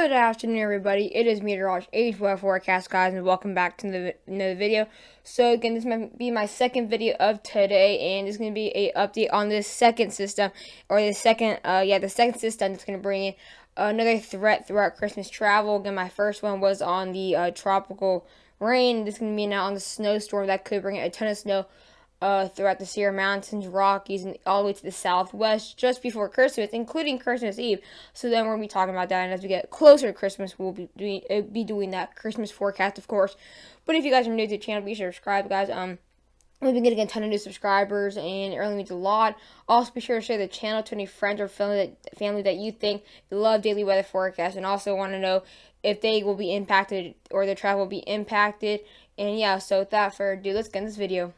Good afternoon, everybody. It is Meteorologist H4 Forecast, guys, and welcome back to another video. So again, this might be my second video of today, and it's going to be a update on this second system, or the second system that's going to bring in another threat throughout Christmas travel. Again, my first one was on the tropical rain. This is going to be now on the snowstorm that could bring in a ton of snow throughout the Sierra Mountains, Rockies, and all the way to the southwest just before Christmas, including Christmas Eve. So then we're going to be talking about that, and as we get closer to Christmas, we'll be doing that Christmas forecast, of course. But if you guys are new to the channel, be sure to subscribe, guys. We've been getting a ton of new subscribers, and it really means a lot. Also, be sure to share the channel to any friends or family that you think love daily weather forecasts, and also want to know if they will be impacted or their travel will be impacted. And yeah, so without further ado, let's get in this video.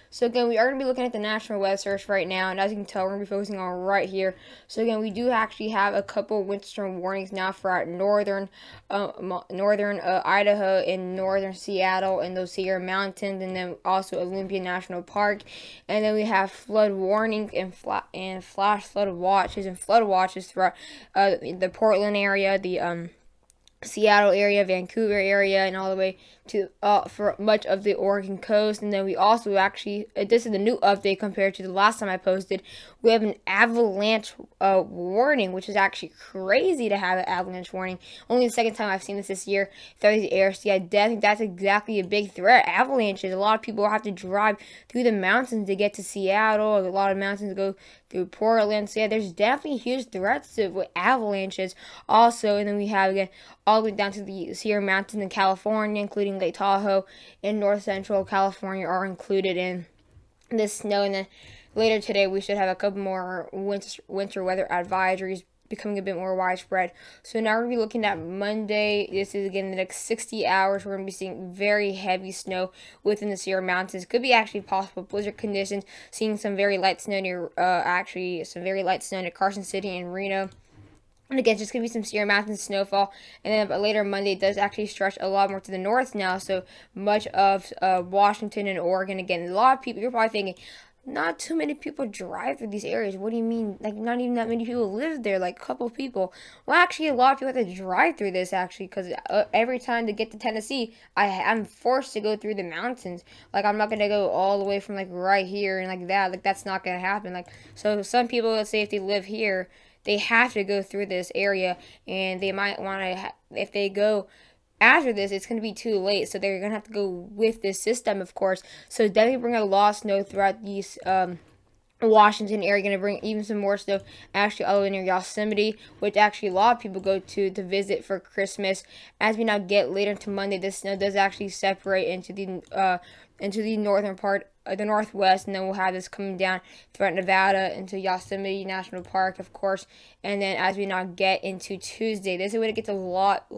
So again, we are going to be looking at the National Weather Service right now, and as you can tell, we're going to be focusing on right here. So again, we do actually have a couple winter storm warnings now for our northern Idaho and northern Seattle and those Sierra Mountains, and then also Olympia National Park. And then we have flood warnings and flash flood watches throughout the Portland area, the Seattle area, Vancouver area, and all the way to for much of the Oregon coast. And then we also actually, this is a new update compared to the last time I posted, we have an avalanche warning, which is actually crazy to have an avalanche warning. Only the second time I've seen this year throughout the air. So yeah, I think that's exactly a big threat. Avalanches. A lot of people have to drive through the mountains to get to Seattle. A lot of mountains go through Portland. So yeah, there's definitely huge threats with avalanches also. And then we have, again, all the way down to the Sierra Mountains in California, including Lake Tahoe and north central California are included in this snow. And then later today we should have a couple more winter weather advisories becoming a bit more widespread. So now we're going to be looking at Monday. This is, again, the next 60 hours. We're going to be seeing very heavy snow within the Sierra Mountains. Could be actually possible blizzard conditions, seeing some very light snow near, Carson City and Reno. And again, just going to be some Sierra Mountains snowfall. And then but later Monday, it does actually stretch a lot more to the north now. So much of Washington and Oregon. Again, a lot of people, you're probably thinking, not too many people drive through these areas. What do you mean? Like, not even that many people live there, like a couple people. Well, actually, a lot of people have to drive through this, actually, because every time to get to Tennessee, I'm forced to go through the mountains. Like, I'm not going to go all the way from, like, right here and like that. Like, that's not going to happen. Like, so some people, let's say if they live here, they have to go through this area, and they might want to, if they go after this, it's going to be too late, so they're going to have to go with this system, of course. So definitely bring a lot of snow throughout these Washington area. Going to bring even some more snow actually all the way near Yosemite, which actually a lot of people go to visit for Christmas. As we now get later into Monday, this snow does actually separate into the northern part, the northwest, and then we'll have this coming down throughout Nevada into Yosemite National Park, of course. And then as we now get into Tuesday, this is when it gets a lot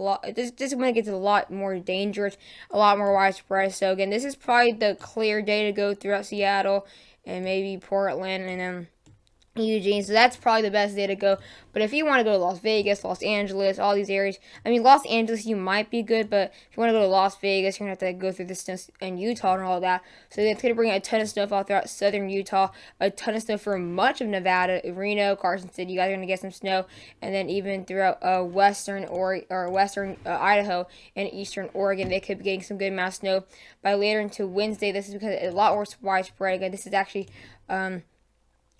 more dangerous, a lot more widespread. So again, this is probably the clear day to go throughout Seattle and maybe Portland and Eugene. So that's probably the best day to go. But if you want to go to Las Vegas, Los Angeles, all these areas, I mean, Los Angeles, you might be good, but if you want to go to Las Vegas, you're going to have to go through the snow in Utah and all that. So it's going to bring a ton of snowfall throughout southern Utah, a ton of snow for much of Nevada, Reno, Carson City. You guys are going to get some snow, and then even throughout western Idaho and eastern Oregon, they could be getting some good amount of snow by later into Wednesday. This is because it's a lot more widespread. Again, this is actually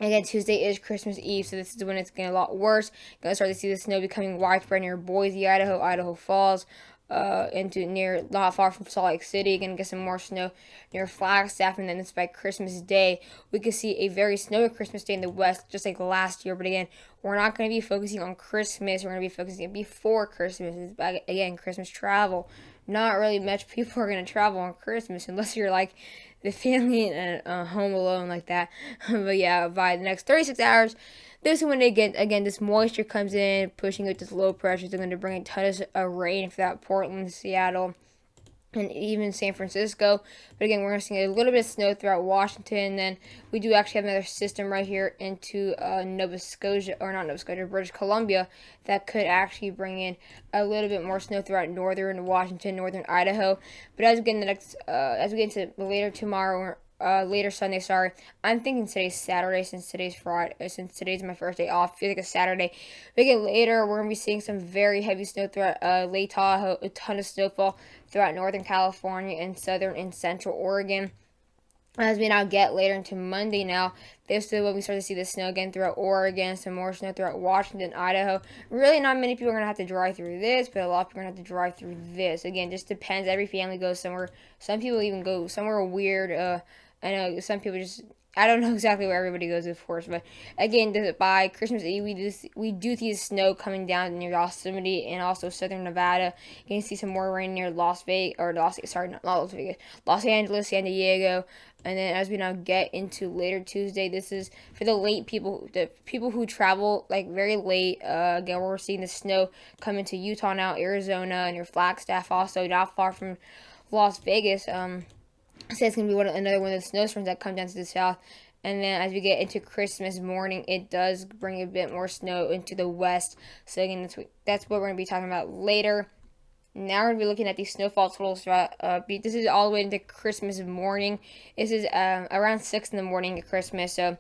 again, Tuesday is Christmas Eve, so this is when it's getting a lot worse. Gonna start to see the snow becoming widespread near Boise, Idaho, Idaho Falls, into near not far from Salt Lake City. Gonna get some more snow near Flagstaff, and then this by Christmas Day, we could see a very snowy Christmas Day in the West, just like last year. But again, we're not going to be focusing on Christmas. We're going to be focusing before Christmas. It's, again, Christmas travel. Not really much people are going to travel on Christmas unless you're like the family and home alone like that. But yeah, by the next 36 hours, this is when they get, again, this moisture comes in, pushing out this low pressure. They're going to bring a ton of rain for that Portland, Seattle, and even San Francisco. But again, we're going to see a little bit of snow throughout Washington. Then we do actually have another system right here into British Columbia, that could actually bring in a little bit more snow throughout northern Washington, northern Idaho. But as we get into later tomorrow, later Sunday. Sorry, I'm thinking today's Saturday since today's Friday. Since today's my first day off, I feel like a Saturday. But again, later we're gonna be seeing some very heavy snow throughout Lake Tahoe. A ton of snowfall throughout Northern California and Southern and Central Oregon. As we now get later into Monday now, this is when we start to see the snow again throughout Oregon, some more snow throughout Washington, Idaho. Really not many people are going to have to drive through this, but a lot of people are going to have to drive through this. Again, just depends. Every family goes somewhere. Some people even go somewhere weird. I know some people just, I don't know exactly where everybody goes, of course, but again, by Christmas Eve, we do see snow coming down near Yosemite and also southern Nevada. You can see some more rain near Las Vegas, or not Las Vegas, Los Angeles, San Diego. And then as we now get into later Tuesday, this is for the people who travel like very late. Again, we're seeing the snow come into Utah now, Arizona, and your Flagstaff also, not far from Las Vegas. So it's going to be another one of the snowstorms that come down to the south. And then as we get into Christmas morning, it does bring a bit more snow into the west. So again, that's what we're going to be talking about later. Now we're going to be looking at these snowfall totals throughout. This is all the way into Christmas morning. This is around 6 in the morning at Christmas. So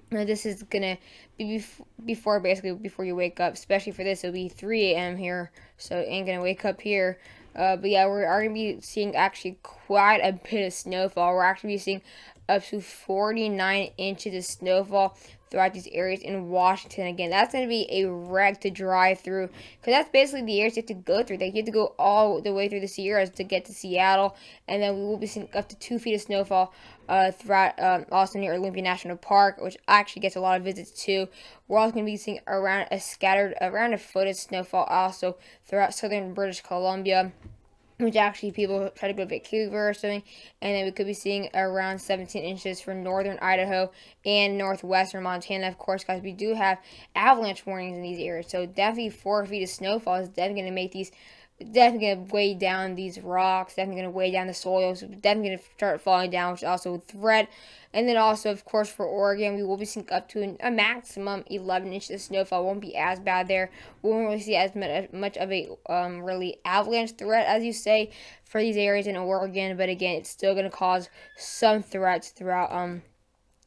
this is going to be before you wake up. Especially for this, it'll be 3 a.m. here. So ain't going to wake up here. But yeah, we are going to be seeing actually quite a bit of snowfall. We're actually seeing up to 49 inches of snowfall throughout these areas in Washington. Again, that's going to be a wreck to drive through, because that's basically the areas you have to go through. You have to go all the way through the Sierras to get to Seattle, and then we will be seeing up to 2 feet of snowfall throughout also near Olympia National Park, which actually gets a lot of visits too. We're also going to be seeing around a foot of snowfall also throughout southern British Columbia, which actually people try to go to Vancouver or something. And then we could be seeing around 17 inches for northern Idaho and northwestern Montana. Of course, guys, we do have avalanche warnings in these areas. So definitely 4 feet of snowfall is definitely going to make these, definitely going to weigh down these rocks, definitely going to weigh down the soil. So definitely going to start falling down, which is also a threat. And then also, of course, for Oregon, we will be seeing up to a maximum 11 inches of snowfall. Won't be as bad there. We won't really see as much of a really avalanche threat, as you say, for these areas in Oregon. But again, it's still going to cause some threats throughout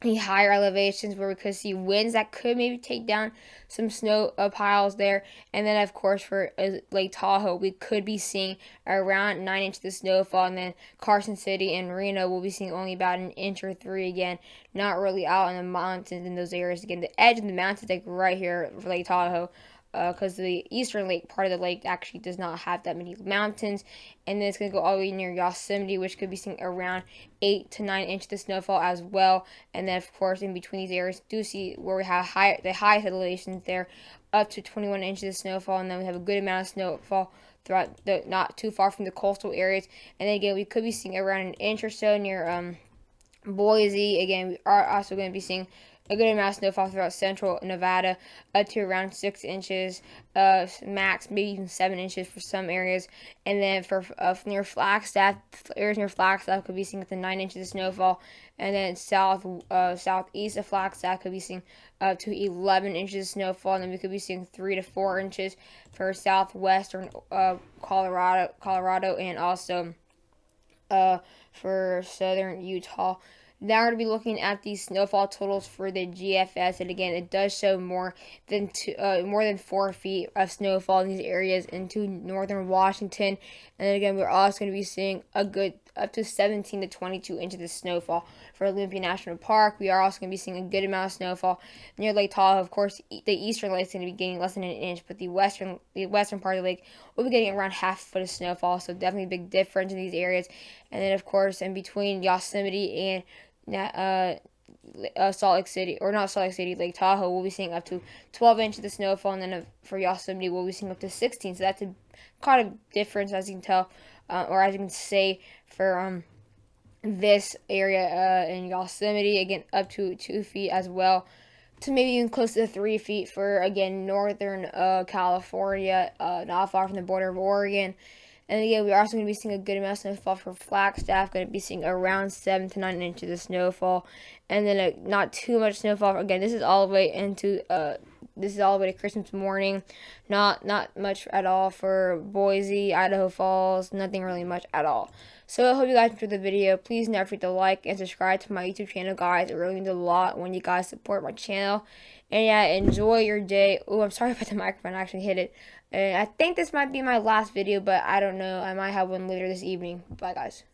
the higher elevations, where we could see winds that could maybe take down some snow piles there. And then, of course, for Lake Tahoe, we could be seeing around 9 inches of snowfall. And then Carson City and Reno will be seeing only about an inch or 3 again. Not really out in the mountains in those areas. Again, the edge of the mountains, like right here for Lake Tahoe, because the eastern lake part of the lake actually does not have that many mountains. And then it's going to go all the way near Yosemite, which could be seeing around 8 to 9 inches of snowfall as well. And then, of course, in between these areas, do see where we have the highest elevations there, up to 21 inches of snowfall. And then we have a good amount of snowfall throughout not too far from the coastal areas. And then again, we could be seeing around an inch or so near Boise. Again, we are also going to be seeing a good amount of snowfall throughout central Nevada, up to around 6 inches, max, maybe even 7 inches for some areas. And then for near Flagstaff, areas near Flagstaff could be seeing up to 9 inches of snowfall. And then southeast of Flagstaff could be seeing up to 11 inches of snowfall. And then we could be seeing 3 to 4 inches for southwestern Colorado, and also for southern Utah. Now we're going to be looking at the snowfall totals for the GFS, and again, it does show more than 4 feet of snowfall in these areas into northern Washington. And then again, we're also going to be seeing a good up to 17 to 22 inches of snowfall for Olympia National Park. We are also going to be seeing a good amount of snowfall near Lake Tahoe. Of course, the eastern lake is going to be getting less than an inch, but the western part of the lake will be getting around half a foot of snowfall. So definitely a big difference in these areas. And then, of course, in between Yosemite and Salt Lake City, or not Salt Lake City, Lake Tahoe, we'll be seeing up to 12 inches of snowfall, and then for Yosemite, we'll be seeing up to 16. So that's a kind of difference, as you can tell, or as you can say, for this area in Yosemite. Again, up to 2 feet as well, to maybe even close to 3 feet for, again, northern California, not far from the border of Oregon. And again, we're also going to be seeing a good amount of snowfall for Flagstaff. Going to be seeing around 7 to 9 inches of snowfall. And then not too much snowfall. Again, this is all the way into this is all the way to Christmas morning. Not much at all for Boise, Idaho Falls. Nothing really much at all. So I hope you guys enjoyed the video. Please never forget to like and subscribe to my YouTube channel, guys. It really means a lot when you guys support my channel. And yeah, enjoy your day. Oh, I'm sorry about the microphone. I actually hit it. And I think this might be my last video, but I don't know. I might have one later this evening. Bye, guys.